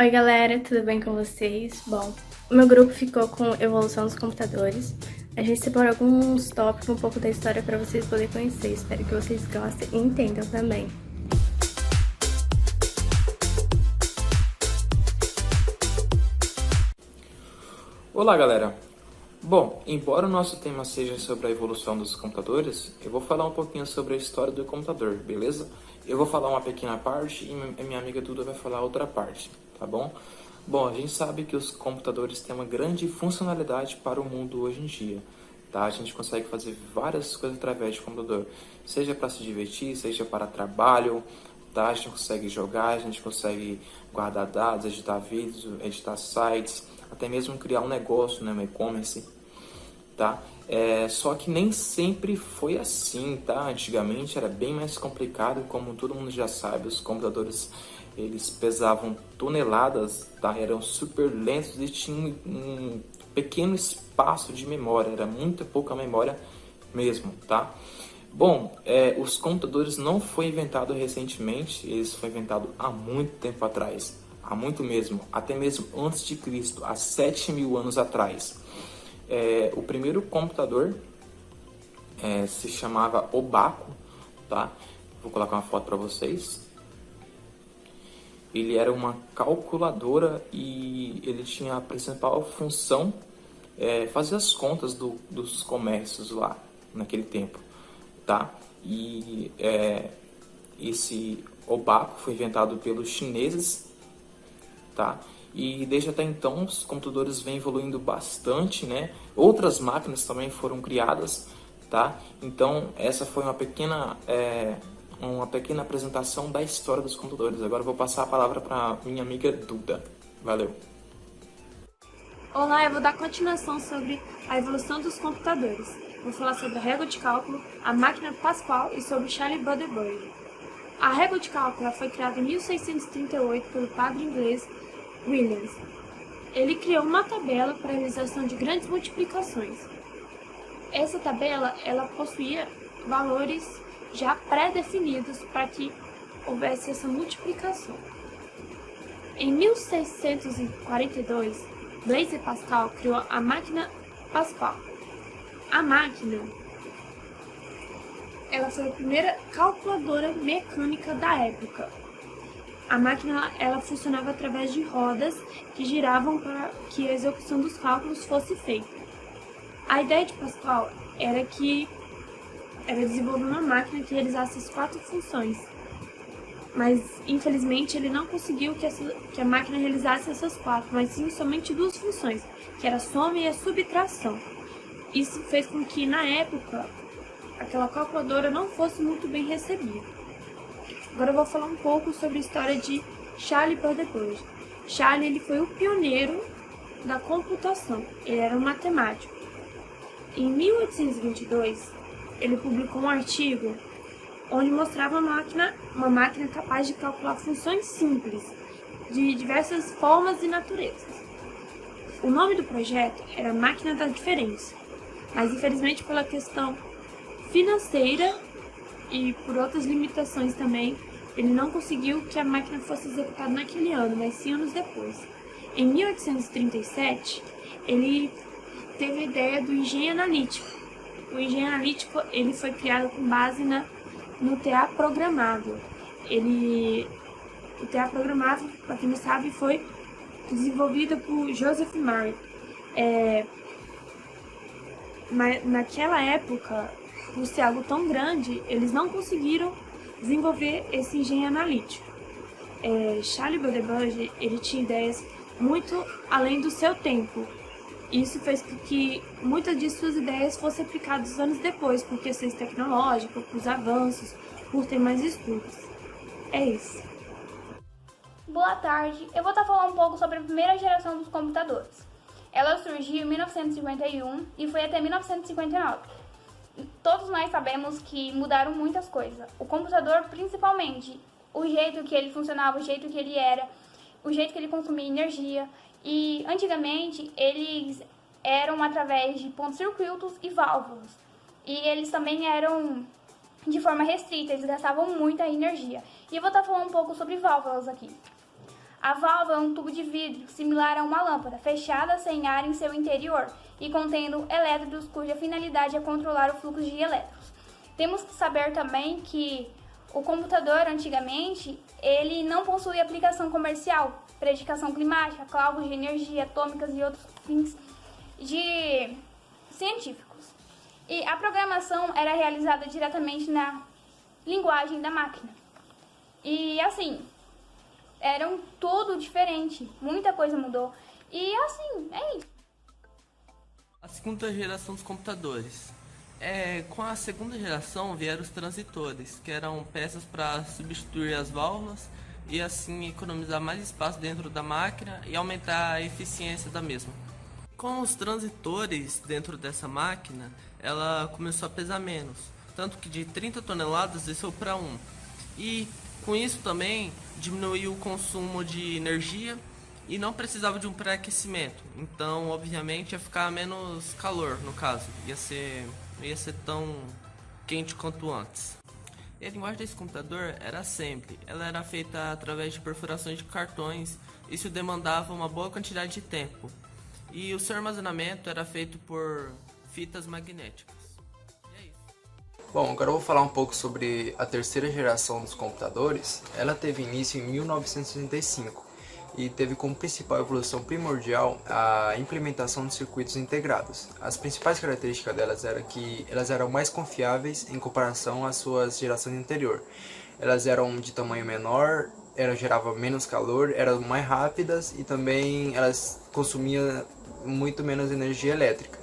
Oi galera, tudo bem com vocês? Bom, o meu grupo ficou com evolução dos computadores. A gente separou alguns tópicos, um pouco da história para vocês poderem conhecer. Espero que vocês gostem e entendam também. Olá galera! Bom, embora o nosso tema seja sobre a evolução dos computadores, eu vou falar um pouquinho sobre a história do computador, beleza? Eu vou falar uma pequena parte e minha amiga Duda vai falar outra parte, tá bom? Bom, a gente sabe que os computadores têm uma grande funcionalidade para o mundo hoje em dia, tá? A gente consegue fazer várias coisas através de computador, seja para se divertir, seja para trabalho, tá? A gente consegue jogar, a gente consegue guardar dados, editar vídeos, editar sites, até mesmo criar um negócio, né, um e-commerce, tá? Só que nem sempre foi assim, tá? Antigamente era bem mais complicado, como todo mundo já sabe, os computadores eles pesavam toneladas, tá? Eram super lentos e tinham um pequeno espaço de memória, era muito pouca memória mesmo, tá? Bom, os computadores não foi inventado recentemente, eles foi inventado há muito tempo atrás, há muito mesmo, até mesmo antes de Cristo, há 7.000 anos atrás. O primeiro computador se chamava Obaco, tá? Vou colocar uma foto para vocês. Ele era uma calculadora e ele tinha a principal função fazer as contas dos comércios lá naquele tempo, tá? E esse Obaco foi inventado pelos chineses, tá? E desde até então os computadores vêm evoluindo bastante, né? Outras máquinas também foram criadas, tá? Então essa foi uma pequena apresentação da história dos computadores. Agora eu vou passar a palavra para minha amiga Duda. Valeu! Olá, eu vou dar continuação sobre a evolução dos computadores. Vou falar sobre a régua de cálculo, a máquina Pascal e sobre Charlie Babbage. A régua de cálculo foi criada em 1638 pelo padre inglês Williams. Ele criou uma tabela para a realização de grandes multiplicações. Essa tabela ela possuía valores já pré-definidos para que houvesse essa multiplicação. Em 1642, Blaise Pascal criou a máquina Pascal. A máquina ela foi a primeira calculadora mecânica da época. A máquina ela funcionava através de rodas que giravam para que a execução dos cálculos fosse feita. A ideia de Pascal era desenvolver uma máquina que realizasse as 4 funções, mas infelizmente ele não conseguiu que a máquina realizasse essas 4, mas sim somente 2 funções, que era a soma e a subtração. Isso fez com que na época aquela calculadora não fosse muito bem recebida. Agora eu vou falar um pouco sobre a história de Charlie Babbage. Charlie ele foi o pioneiro da computação, ele era um matemático. Em 1822, ele publicou um artigo onde mostrava uma máquina capaz de calcular funções simples, de diversas formas e naturezas. O nome do projeto era Máquina da Diferença, mas infelizmente pela questão financeira e por outras limitações também, ele não conseguiu que a máquina fosse executada naquele ano, mas sim anos depois. Em 1837, ele teve a ideia do engenho analítico. O engenho analítico ele foi criado com base no TA programável. O TA programável, para quem não sabe, foi desenvolvido por Joseph Murray. Mas naquela época, por ser algo tão grande, eles não conseguiram desenvolver esse engenho analítico. Charlie Babbage ele tinha ideias muito além do seu tempo. Isso fez com que muitas de suas ideias fossem aplicadas anos depois, por questões tecnológicas, por avanços, por ter mais estudos. É isso. Boa tarde, eu vou estar falando um pouco sobre a primeira geração dos computadores. Ela surgiu em 1951 e foi até 1959. Todos nós sabemos que mudaram muitas coisas. O computador, principalmente, o jeito que ele funcionava, o jeito que ele era, o jeito que ele consumia energia. E antigamente eles eram através de pontos circuitos e válvulas. E eles também eram de forma restrita, eles gastavam muita energia. E eu vou estar falando um pouco sobre válvulas aqui. A válvula é um tubo de vidro similar a uma lâmpada, fechada sem ar em seu interior e contendo elétrodos cuja finalidade é controlar o fluxo de elétrons. Temos que saber também que o computador, antigamente, ele não possuía aplicação comercial, predicação climática, cálculos de energia atômicas e outros fins científicos. E a programação era realizada diretamente na linguagem da máquina. E assim, eram tudo diferente, muita coisa mudou. E assim, é isso. A segunda geração dos computadores. Com a segunda geração vieram os transitores, que eram peças para substituir as válvulas e assim economizar mais espaço dentro da máquina e aumentar a eficiência da mesma. Com os transitores dentro dessa máquina, ela começou a pesar menos, tanto que de 30 toneladas desceu para 1. E com isso também diminuiu o consumo de energia e não precisava de um pré-aquecimento. Então, obviamente, ia ficar menos calor, no caso. Não ia ser tão quente quanto antes. E a linguagem desse computador era simples. Ela era feita através de perfurações de cartões. Isso demandava uma boa quantidade de tempo. E o seu armazenamento era feito por fitas magnéticas. E é isso. Bom, agora eu vou falar um pouco sobre a terceira geração dos computadores. Ela teve início em 1965 e teve como principal evolução primordial a implementação de circuitos integrados. As principais características delas eram que elas eram mais confiáveis em comparação às suas gerações anteriores. Elas eram de tamanho menor, geravam menos calor, eram mais rápidas e também elas consumiam muito menos energia elétrica.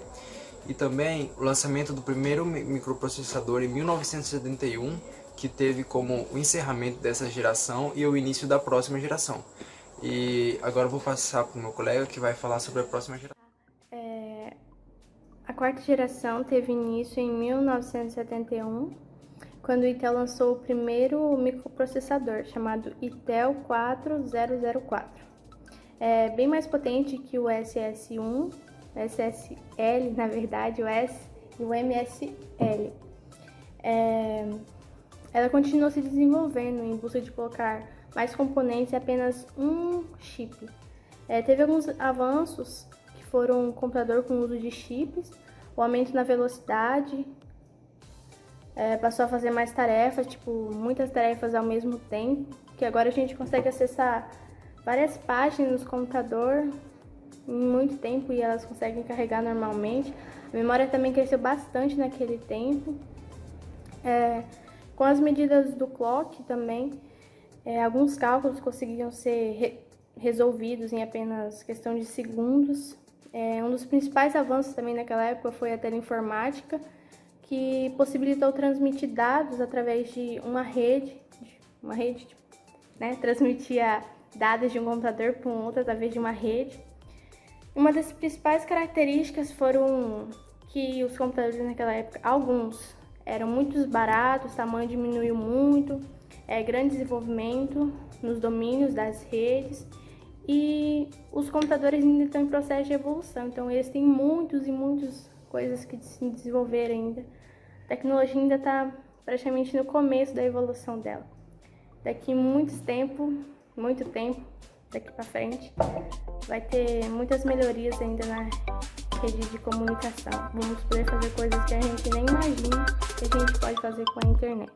E também o lançamento do primeiro microprocessador em 1971, que teve como o encerramento dessa geração e o início da próxima geração. E agora eu vou passar para o meu colega que vai falar sobre a próxima geração. A quarta geração teve início em 1971, quando o Intel lançou o primeiro microprocessador, chamado Intel 4004. É bem mais potente que o SS1, SSL, na verdade, o S e o MSL. Ela continuou se desenvolvendo em busca de colocar mais componentes em apenas um chip. Teve alguns avanços que foram um computador com uso de chips, o aumento na velocidade, passou a fazer mais tarefas, tipo muitas tarefas ao mesmo tempo, que agora a gente consegue acessar várias páginas no computador em muito tempo e elas conseguem carregar normalmente. A memória também cresceu bastante naquele tempo. Com as medidas do clock também, alguns cálculos conseguiam ser resolvidos em apenas questão de segundos. Um dos principais avanços também naquela época foi a teleinformática, que possibilitou transmitir dados através de uma rede, né? Transmitia dados de um computador para um outro através de uma rede. Uma das principais características foram que os computadores naquela época, alguns eram muito baratos, o tamanho diminuiu muito, grande desenvolvimento nos domínios das redes, e os computadores ainda estão em processo de evolução, então eles têm muitas coisas que se desenvolver ainda. A tecnologia ainda está praticamente no começo da evolução dela. Daqui muito tempo, daqui para frente, vai ter muitas melhorias ainda na rede de comunicação. Vamos poder fazer coisas que a gente nem imagina que a gente pode fazer com a internet.